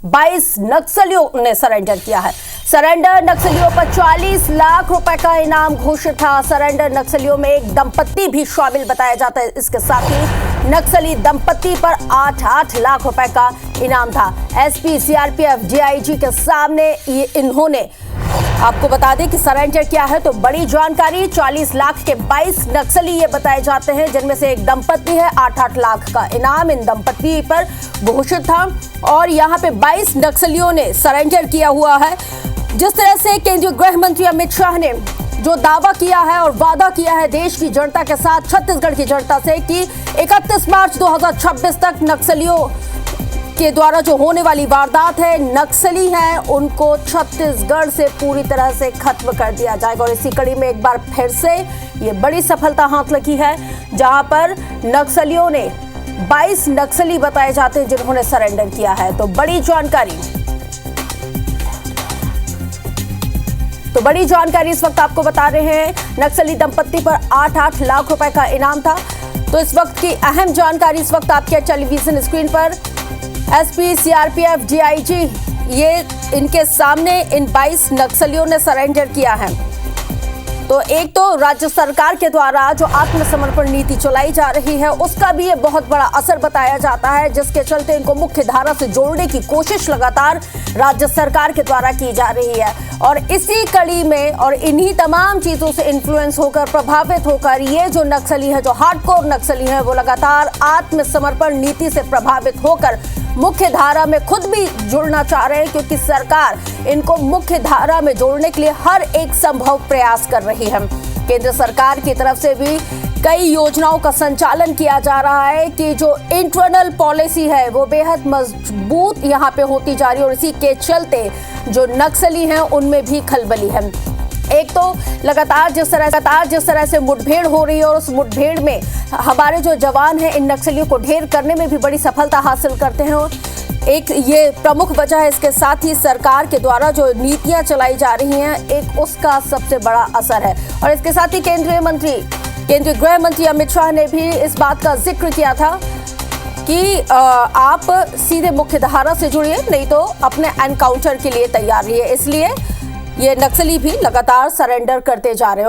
22 नक्सलियों ने सरेंडर किया है। सरेंडर नक्सलियों पर 40 लाख रुपए का इनाम घोषित था। सरेंडर नक्सलियों में एक दंपत्ति भी शामिल बताया जाता है। इसके साथ ही नक्सली दंपत्ति पर 8-8 लाख रुपए का इनाम था। एसपी सीआरपीएफ डीआईजी के सामने इन्होंने आपको बता दें कि सरेंडर किया है। तो बड़ी जानकारी, 40 लाख के 22 नक्सली ये बताए जाते हैं, जिनमें से एक दंपत्ति है। 8-8 लाख का इनाम इन दंपत्ति पर घोषित था और यहाँ पे 22 नक्सलियों ने सरेंडर किया हुआ है। जिस तरह से केंद्रीय गृह मंत्री अमित शाह ने जो दावा किया है और वादा किया है देश की जनता के साथ, छत्तीसगढ़ की जनता से, कि 31 मार्च 2026 तक नक्सलियों के द्वारा जो होने वाली वारदात है, नक्सली हैं, उनको छत्तीसगढ़ से पूरी तरह से खत्म कर दिया जाएगा। और इसी कड़ी में एक बार फिर से ये बड़ी सफलता हाथ लगी है, जहां पर नक्सलियों ने 22 नक्सली बताए जाते हैं जिन्होंने सरेंडर किया है। तो बड़ी जानकारी इस वक्त आपको बता रहे हैं। नक्सली दंपत्ति पर 8-8 लाख रुपए का इनाम था। तो इस वक्त की अहम जानकारी इस वक्त आपके टेलीविजन स्क्रीन पर। एसपी सीआरपीएफ डीआईजी ये इनके सामने इन 22 नक्सलियों ने सरेंडर किया है। तो एक तो राज्य सरकार के द्वारा जो आत्मसमर्पण नीति चलाई जा रही है, उसका भी ये बहुत बड़ा असर बताया जाता है, जिसके चलते इनको मुख्य धारा से जोड़ने की कोशिश लगातार राज्य सरकार के द्वारा की जा रही है। और इसी कड़ी में और इन्हीं तमाम चीजों से इन्फ्लुएंस होकर, प्रभावित होकर, ये जो नक्सली है, जो हार्डकोर नक्सली है, वो लगातार आत्मसमर्पण नीति से प्रभावित होकर मुख्य धारा में खुद भी जुड़ना चाह रहे हैं, क्योंकि सरकार इनको मुख्य धारा में जोड़ने के लिए हर एक संभव प्रयास कर रही है। केंद्र सरकार की तरफ से भी कई योजनाओं का संचालन किया जा रहा है कि जो इंटरनल पॉलिसी है वो बेहद मजबूत यहाँ पे होती जा रही है। और इसी के चलते जो नक्सली हैं उनमें भी खलबली है। एक तो लगातार जिस तरह से मुठभेड़ हो रही है, और उस मुठभेड़ में हमारे जो जवान हैं इन नक्सलियों को ढेर करने में भी बड़ी सफलता हासिल करते हैं। एक ये प्रमुख वजह है। इसके साथ ही सरकार के द्वारा जो नीतियां चलाई जा रही हैं, एक उसका सबसे बड़ा असर है। और इसके साथ ही केंद्रीय गृह मंत्री अमित शाह ने भी इस बात का जिक्र किया था कि आप सीधे मुख्य धारा से जुड़िए, नहीं तो अपने एनकाउंटर के लिए तैयार रहिए। इसलिए ये नक्सली भी लगातार सरेंडर करते जा रहे हैं।